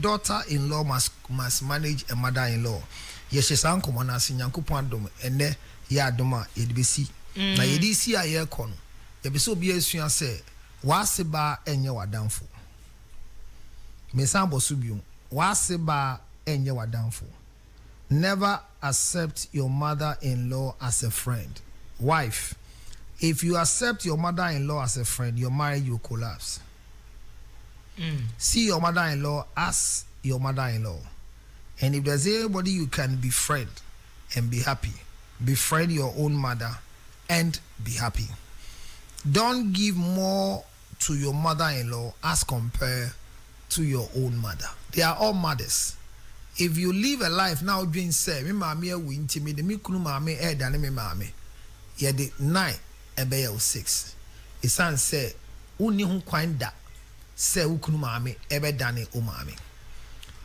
daughter-in-law must manage a mother-in-law. Yes, she's uncle Manasi Yankupon dom, and there Yadoma, Yedbisi. Na Yedisi a year con. Yabiso be a say, Wasiba and Yawa downfall. Mesambo Subium, Wasiba and Yawa downfall. Never accept your mother-in-law as a friend. Wife, if you accept your mother-in-law as a friend, your marriage will collapse. See your mother-in-law as your mother-in-law. And if there's anybody you can befriend and be happy, befriend your own mother and be happy. Don't give more to your mother-in-law as compared to your own mother. They are all mothers. If you live a life now being said, me mami will intimidate me, kunu mami than me mami. Yeah, the 9 ebe 6. Isan say, uni hu kwanda say ukunu mami ebe dane o mami.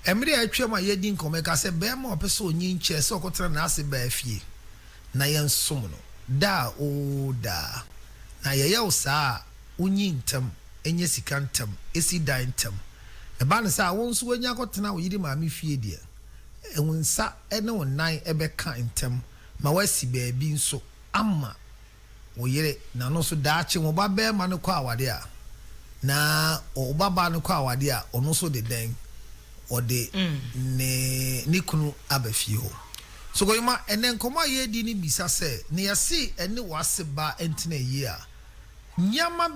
Emre atwa ma yedi nkome ka say be ma opeso onyi nche say okotra na ase ba afie. Na yen som no. Da o da. Na ye usa onyi ntem enye sika ntem esi dan ntem. Eba ne sa won so wanya kotena wo yidi mami fie de. Enwunsa ene wonan ebe ka ntem ma wasi ba bi nso ama wo yire na no so daache wo ba be ma no kwa awade a na o baba no kwa awade a ono so de den o de ne kunu abafie ho so go ma ene nkoma ye di ni bisa se ne yasi ene wase ba entine yi a nyama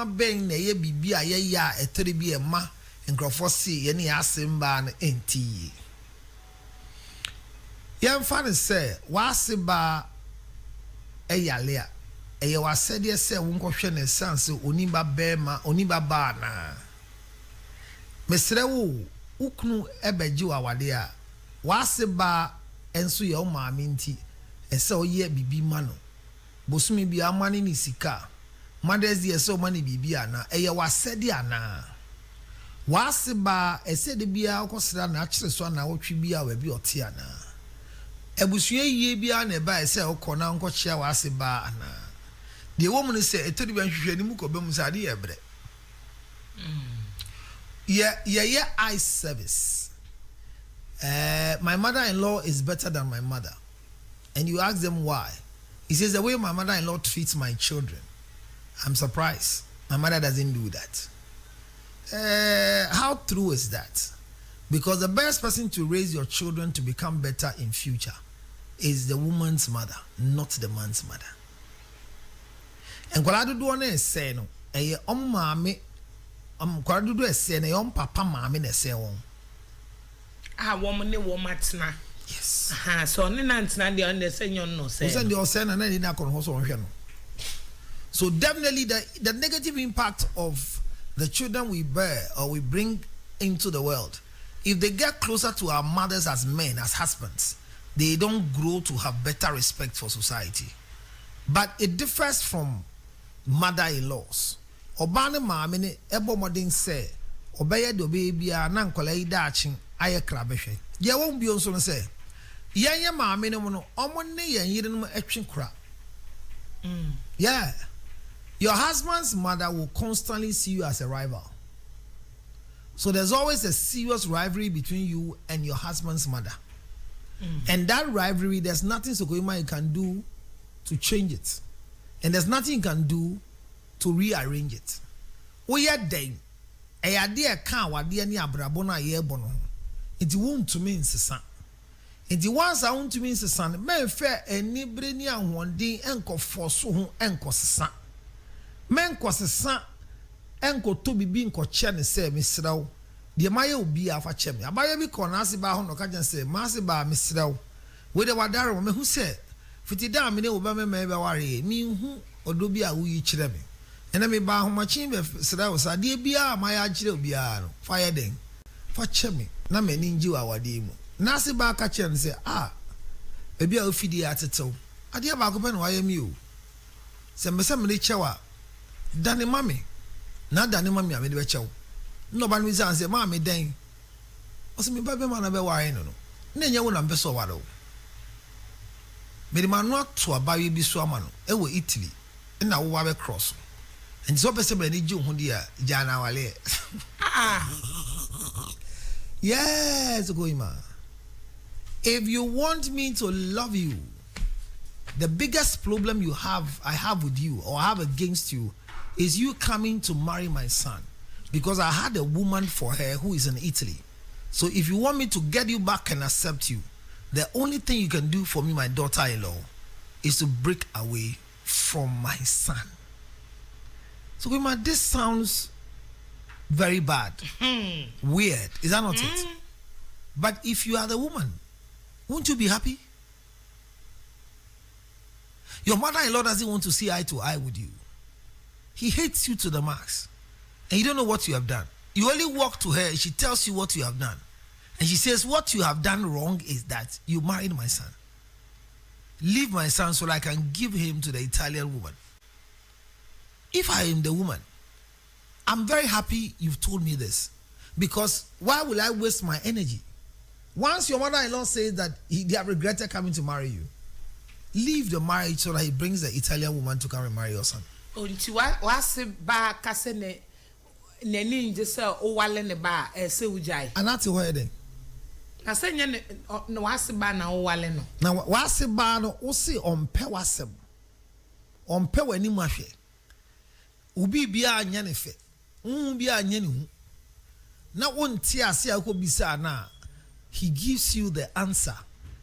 ben na ye bibia ye ya etere bi e ma nkrofo si ye ne yase mba na enti yemfa ne se wase ba eyalea eye wasede se wonkohwe ne sanse oniba bema oniba ba na mesre wo ukunu ebeji wawade a wase ba enso ye o maame nti ese oye bibi ma no bosumi bi amane ni sika mothers ye so mani bibi ana eye wasede ana wase ba ese de bia okosra na akire so na wotwe bia wa bi ote ana ebusue yie bia na ba ese okona nkochia wase ba ana de woman say etori ban hwehwe ni mu ko bem sa de ebre yeah eye service. My mother-in-law is better than my mother. And you ask them why. He says the way my mother-in-law treats my children, I'm surprised. My mother doesn't do that. How true is that? Because the best person to raise your children to become better in future is the woman's mother, not the man's mother. And what I do say no, mami, what I do say no, papa mami ne say one. Woman ne womatna. Yes. So ne nantina de on say no say. Say the say na na na kon ho so hwe no. So definitely the negative impact of the children we bear or we bring into the world, if they get closer to our mothers as men, as husbands, they don't grow to have better respect for society. But it differs from mother-in-laws. Obane maame ne ebo modern say obeye do baby a na nkola yi daachin aye krabehwe. Ye won bi onso no say yenye maame ne mo no omo ne yen yire no atwe kra. Yeah. Your husband's mother will constantly see you as a rival. So there's always a serious rivalry between you and your husband's mother. And that rivalry, there's nothing Sokoima you can do to change it. And there's nothing you can do to rearrange it. We are then a idea can what the any abrabona ye bono. It won't to mean son. It once I want to mean son, men fair and nibrenia one day enko for so enko son. Men kwase san enko to bibi nko che ne se mesraw de maye obi afa che me abaye bi ko na ase ba ho no ka jan se ma ase ba mesraw we de wadare mo me hu se fiti da me ne wo ba me be ware mi hu odo bi a wo yi kire me ena me ba ho ma chin be sraw sa de bia ma ya kire obi a no fire den fa che me na me ni nji wa wade mu na ase ba ka che ne se e bia ofidi atetew ade ba ko pe no waye mi o se me chewa Dani mami, na dani mami ame de be chew. No ban mi say mami den. O se mi ba be ma na be ware no no. Na nya wo na be so ware o. Me de ma no to abaye bi so ama no. E wo Italy. Na wo wa be cross. And so be se be ni ji ho dia ja na wale. Yes, Goima. If you want me to love you, the biggest problem I have with you or I have against you is you coming to marry my son, because I had a woman for her who is in Italy. So if you want me to get you back and accept you, the only thing you can do for me, my daughter-in-law, is to break away from my son. So Goima, this sounds very bad. Weird. Is that not it? But if you are the woman, won't you be happy? Your mother-in-law doesn't want to see eye to eye with you. He hates you to the max. And you don't know what you have done. You only walk to her and she tells you what you have done. And she says, what you have done wrong is that you married my son. Leave my son so that I can give him to the Italian woman. If I am the woman, I'm very happy you've told me this. Because why will I waste my energy? Once your mother-in-law says that they have regretted coming to marry you, leave the marriage so that he brings the Italian woman to come and marry your son. Unti wa se ba kase ne neni nje se o wale ne ba se ujai. Anati ho then. Na se nye no wa se ba na o wale no. Na wa se ba no o se ompe wasem. Ompe wani mu ahwe. Ubi bia anya ne fe. Bia anya ne hu. Na wonti ase akobisa na, he gives you the answer,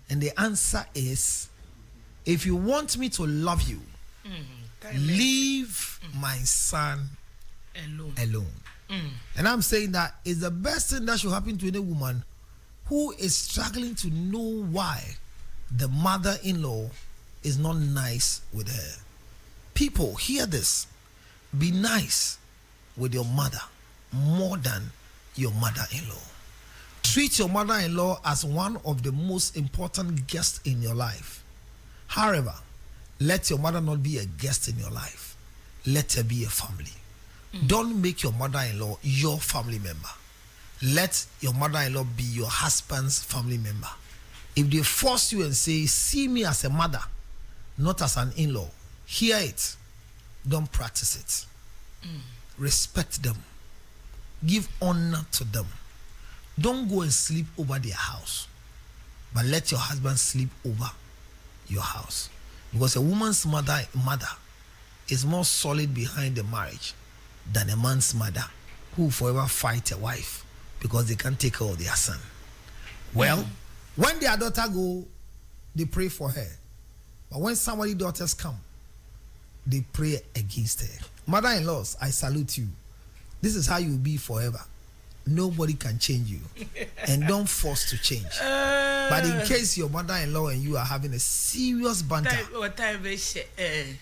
and the answer is, if you want me to love you, leave my son alone. And I'm saying that is the best thing that should happen to any woman who is struggling to know why the mother-in-law is not nice with her. People, hear this. Be nice with your mother more than your mother-in-law. Treat your mother-in-law as one of the most important guests in your life. However, let your mother not be a guest in your life. Let her be a family. Don't make your mother-in-law your family member. Let your mother-in-law be your husband's family member. If they force you and say, see me as a mother, not as an in-law, hear it. Don't practice it. Respect them. Give honor to them. Don't go and sleep over their house, but let your husband sleep over your house. Because a woman's mother is more solid behind the marriage than a man's mother who forever fight a wife because they can't take care of their son. Well, when their daughter go, they pray for her. But when somebody's daughters come, they pray against her. Mother-in-laws, I salute you. This is how you will be forever. Nobody can change you. And don't force to change. But in case your mother-in-law and you are having a serious banter,